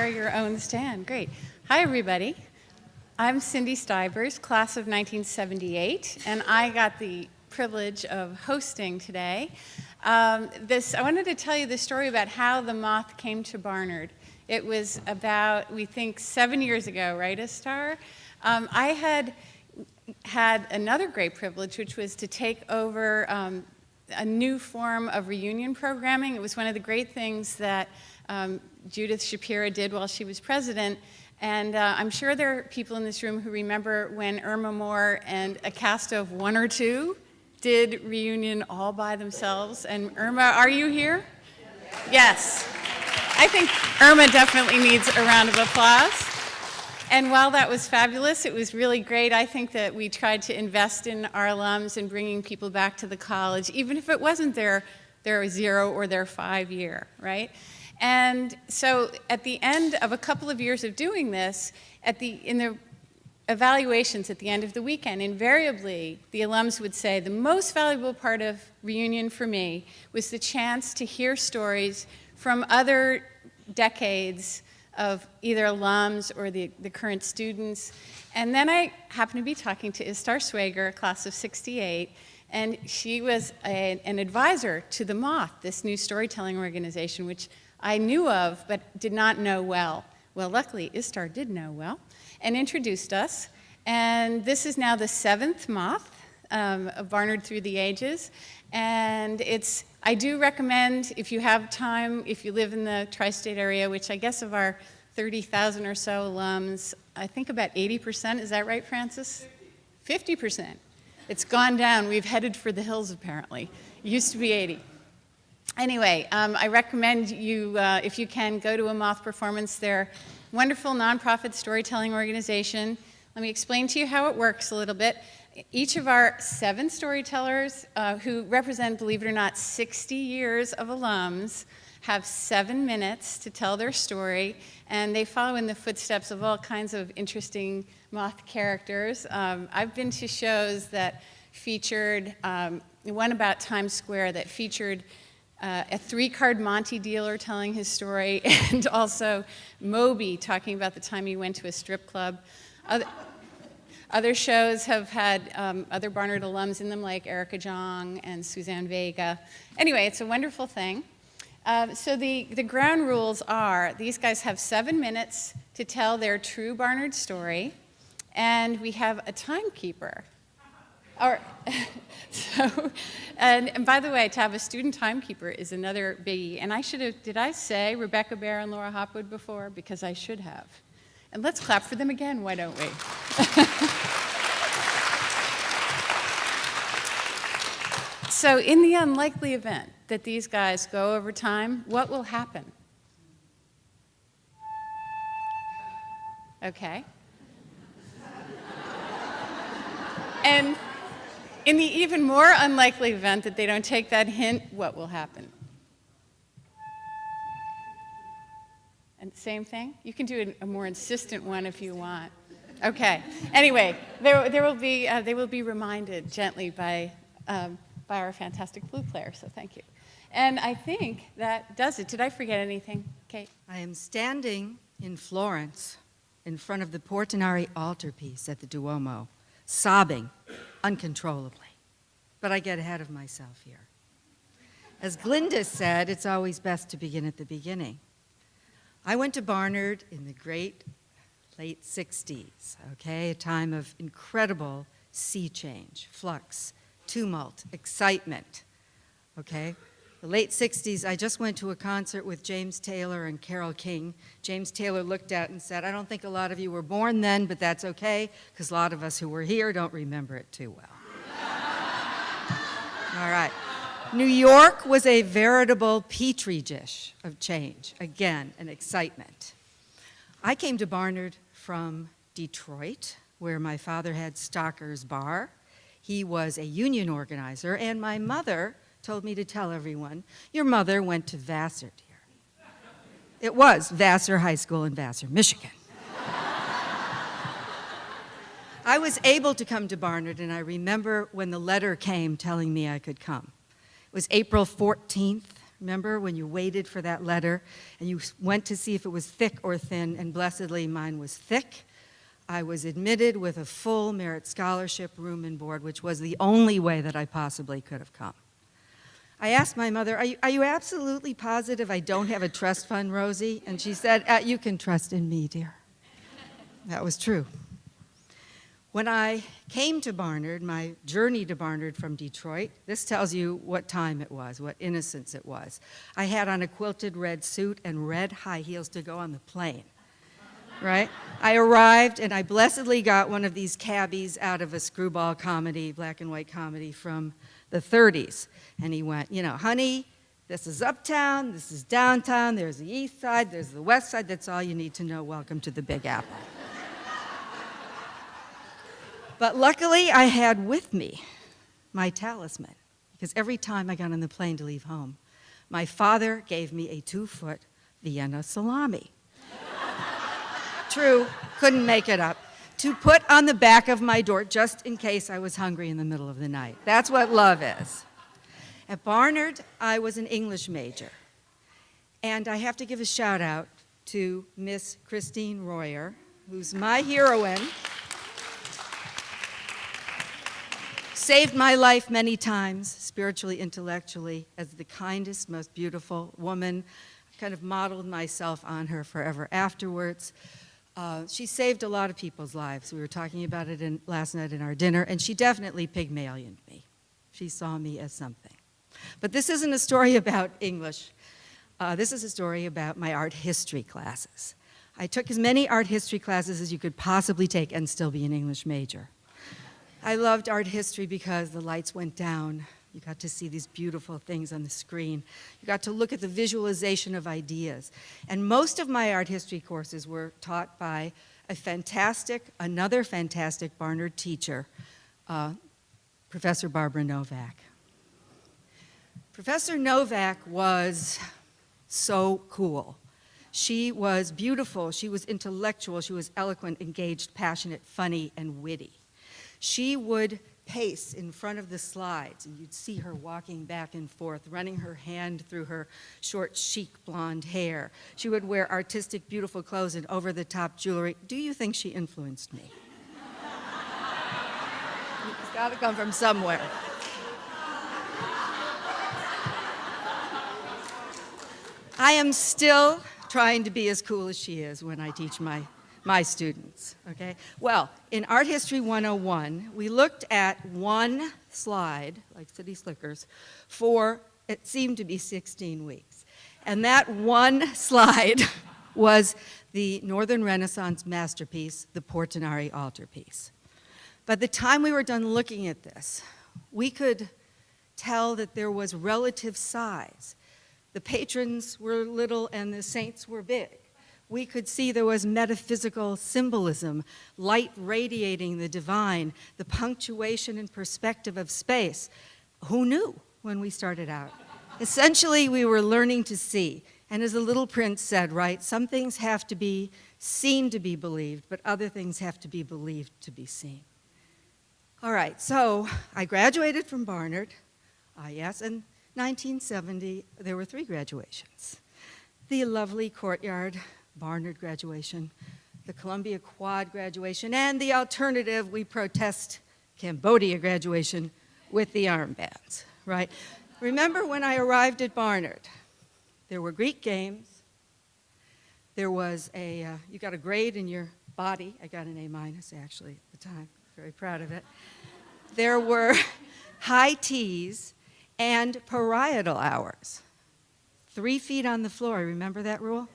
share your own stand. Great. Hi, everybody. I'm Cyndi Stivers, class of 1978, and I got the privilege of hosting today. I wanted to tell you the story about how the moth came to Barnard. It was about, we think, 7 years ago, right, Istar? I had another great privilege, which was to take over a new form of reunion programming. It was one of the great things that Judith Shapira did while she was president. And I'm sure there are people in this room who remember when Irma Moore and a cast of one or two did reunion all by themselves. And Irma, are you here? Yes. I think Irma definitely needs a round of applause. And while that was fabulous, it was really great. I think that we tried to invest in our alums and bringing people back to the college, even if it wasn't their 0 or their 5 year, right? And so at the end of a couple of years of doing this, in the evaluations at the end of the weekend, invariably the alums would say, the most valuable part of reunion for me was the chance to hear stories from other decades of either alums or the current students. And then I happened to be talking to Istar Swager, class of 68, and she was an advisor to the Moth, this new storytelling organization, which I knew of but did not know well. Well, luckily, Istar did know well and introduced us. And this is now the 7th Moth of Barnard Through the Ages. And I do recommend, if you have time, if you live in the tri-state area, which I guess of our 30,000 or so alums, I think about 80%, is that right, Francis? 50%. It's gone down. We've headed for the hills, apparently. It used to be 80. Anyway, I recommend you, if you can, go to a Moth performance. They're a wonderful nonprofit storytelling organization. Let me explain to you how it works a little bit. Each of our 7 storytellers, who represent, believe it or not, 60 years of alums, have 7 minutes to tell their story, and they follow in the footsteps of all kinds of interesting Moth characters. I've been to shows that featured, one about Times Square that featured a 3-card Monte dealer telling his story, and also Moby talking about the time he went to a strip club. Other shows have had other Barnard alums in them, like Erica Jong and Suzanne Vega. Anyway, it's a wonderful thing. So the ground rules are, these guys have 7 minutes to tell their true Barnard story, and we have a timekeeper. And by the way, to have a student timekeeper is another biggie. And did I say Rebecca Bear and Laura Hopwood before? Because I should have. And let's clap for them again, why don't we? So in the unlikely event that these guys go over time, what will happen? Okay. And in the even more unlikely event that they don't take that hint, what will happen? And same thing? You can do a more insistent one if you want. Okay. Anyway, they will be reminded gently by our fantastic flute player, so thank you. And I think that does it. Did I forget anything, Kate? I am standing in Florence in front of the Portinari altarpiece at the Duomo, sobbing uncontrollably. But I get ahead of myself here. As Glinda said, it's always best to begin at the beginning. I went to Barnard in the great late 60s, okay? A time of incredible sea change, flux, tumult, excitement, okay? The late 60s, I just went to a concert with James Taylor and Carole King. James Taylor looked out and said, I don't think a lot of you were born then, but that's okay, because a lot of us who were here don't remember it too well. All right. New York was a veritable petri dish of change, again, and excitement. I came to Barnard from Detroit, where my father had Stocker's Bar. He was a union organizer, and my mother told me to tell everyone, your mother went to Vassar, dear. It was Vassar High School in Vassar, Michigan. I was able to come to Barnard, and I remember when the letter came telling me I could come. It was April 14th, Remember when you waited for that letter and you went to see if it was thick or thin, and blessedly mine was thick. I was admitted with a full merit scholarship, room and board, which was the only way that I possibly could have come. I asked my mother, are you absolutely positive I don't have a trust fund, Rosie? And she said, you can trust in me, dear. That was true. When I came to Barnard, my journey to Barnard from Detroit, this tells you what time it was, what innocence it was. I had on a quilted red suit and red high heels to go on the plane, right? I arrived and I blessedly got one of these cabbies out of a screwball comedy, black and white comedy from the 30s. And he went, honey, this is uptown, this is downtown, there's the east side, there's the west side, that's all you need to know. Welcome to the Big Apple. But luckily, I had with me my talisman, because every time I got on the plane to leave home, my father gave me a 2-foot Vienna salami. True, couldn't make it up, to put on the back of my door just in case I was hungry in the middle of the night. That's what love is. At Barnard, I was an English major, and I have to give a shout out to Miss Christine Royer, who's my heroine. Saved my life many times, spiritually, intellectually, as the kindest, most beautiful woman. I kind of modeled myself on her forever afterwards. She saved a lot of people's lives. We were talking about it last night in our dinner, and she definitely Pygmalioned me. She saw me as something. But this isn't a story about English. This is a story about my art history classes. I took as many art history classes as you could possibly take and still be an English major. I loved art history because the lights went down. You got to see these beautiful things on the screen. You got to look at the visualization of ideas. And most of my art history courses were taught by another fantastic Barnard teacher, Professor Barbara Novak. Professor Novak was so cool. She was beautiful, she was intellectual, she was eloquent, engaged, passionate, funny, and witty. She would pace in front of the slides, and you'd see her walking back and forth, running her hand through her short, chic blonde hair. She would wear artistic, beautiful clothes and over-the-top jewelry. Do you think she influenced me? It's got to come from somewhere. I am still trying to be as cool as she is when I teach my students, okay? Well, in Art History 101, we looked at one slide, like City Slickers, for, it seemed to be 16 weeks. And that one slide was the Northern Renaissance masterpiece, the Portinari altarpiece. By the time we were done looking at this, we could tell that there was relative size. The patrons were little and the saints were big. We could see there was metaphysical symbolism, light radiating the divine, the punctuation and perspective of space. Who knew when we started out? Essentially, we were learning to see. And as the Little Prince said, right, some things have to be seen to be believed, but other things have to be believed to be seen. All right, so I graduated from Barnard. Yes, in 1970, there were 3 graduations. The lovely Courtyard Barnard graduation, the Columbia Quad graduation, and the alternative, we protest Cambodia graduation with the armbands, right? Remember when I arrived at Barnard, there were Greek games, there was you got a grade in your body. I got an A- actually at the time, very proud of it. There were high teas and parietal hours. 3 feet on the floor, remember that rule?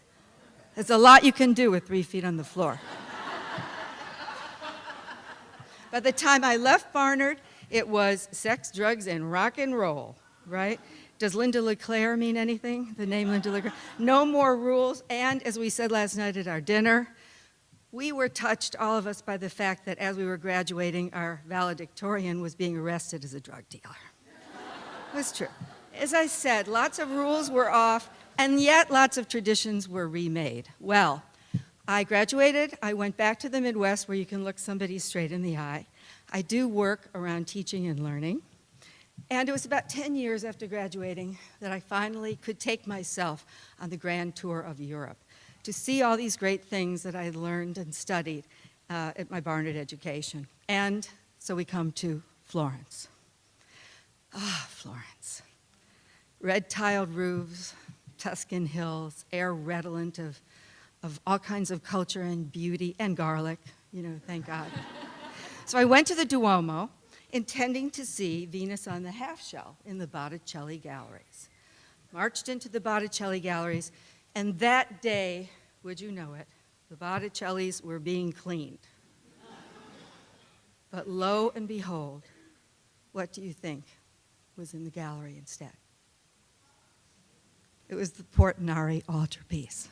There's a lot you can do with 3 feet on the floor. By the time I left Barnard, it was sex, drugs, and rock and roll, right? Does Linda LeClaire mean anything? The name Linda LeClaire? No more rules, and as we said last night at our dinner, we were touched, all of us, by the fact that as we were graduating, our valedictorian was being arrested as a drug dealer. It was true. As I said, lots of rules were off, and yet lots of traditions were remade. Well, I graduated, I went back to the Midwest where you can look somebody straight in the eye. I do work around teaching and learning, And it was about 10 years after graduating that I finally could take myself on the grand tour of Europe to see all these great things that I had learned and studied at my Barnard education. And so we come to Florence. Ah, Florence. Red-tiled roofs, Tuscan hills, air redolent of all kinds of culture and beauty and garlic, thank God. So I went to the Duomo, intending to see Venus on the Half-Shell in the Botticelli galleries. Marched into the Botticelli galleries, and that day, would you know it, the Botticellis were being cleaned. But lo and behold, what do you think was in the gallery instead? It was the Portinari altarpiece.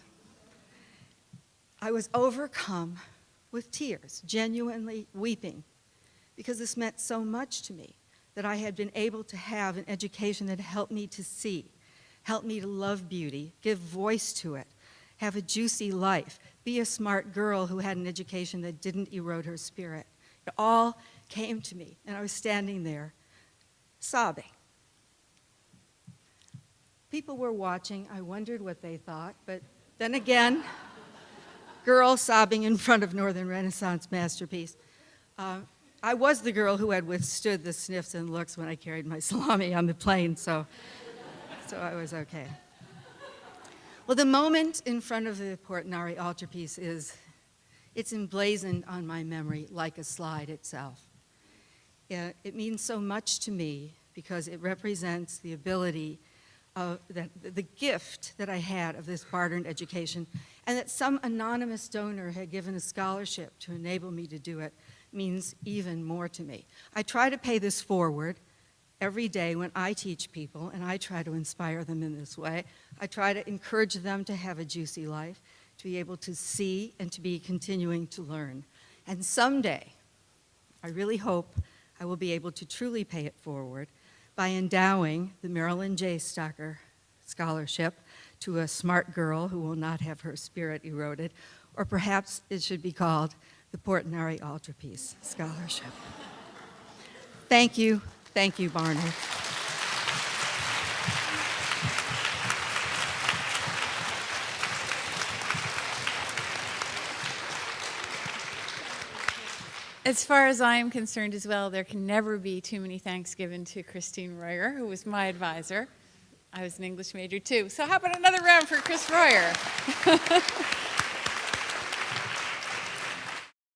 I was overcome with tears, genuinely weeping, because this meant so much to me that I had been able to have an education that helped me to see, helped me to love beauty, give voice to it, have a juicy life, be a smart girl who had an education that didn't erode her spirit. It all came to me, and I was standing there sobbing. People were watching. I wondered what they thought, but then again, girl sobbing in front of Northern Renaissance masterpiece. I was the girl who had withstood the sniffs and looks when I carried my salami on the plane, so I was okay. Well, the moment in front of the Portinari altarpiece it's emblazoned on my memory like a slide itself. It means so much to me because it represents the ability of the gift that I had of this Barnard education, and that some anonymous donor had given a scholarship to enable me to do it means even more to me. I try to pay this forward every day when I teach people, and I try to inspire them in this way. I try to encourage them to have a juicy life, to be able to see and to be continuing to learn. And someday, I really hope I will be able to truly pay it forward by endowing the Marilyn J. Stocker Scholarship to a smart girl who will not have her spirit eroded, or perhaps it should be called the Portinari Altarpiece Scholarship. Thank you, Barnard. As far as I am concerned as well, there can never be too many thanks given to Christine Royer, who was my advisor. I was an English major too. So how about another round for Chris Royer?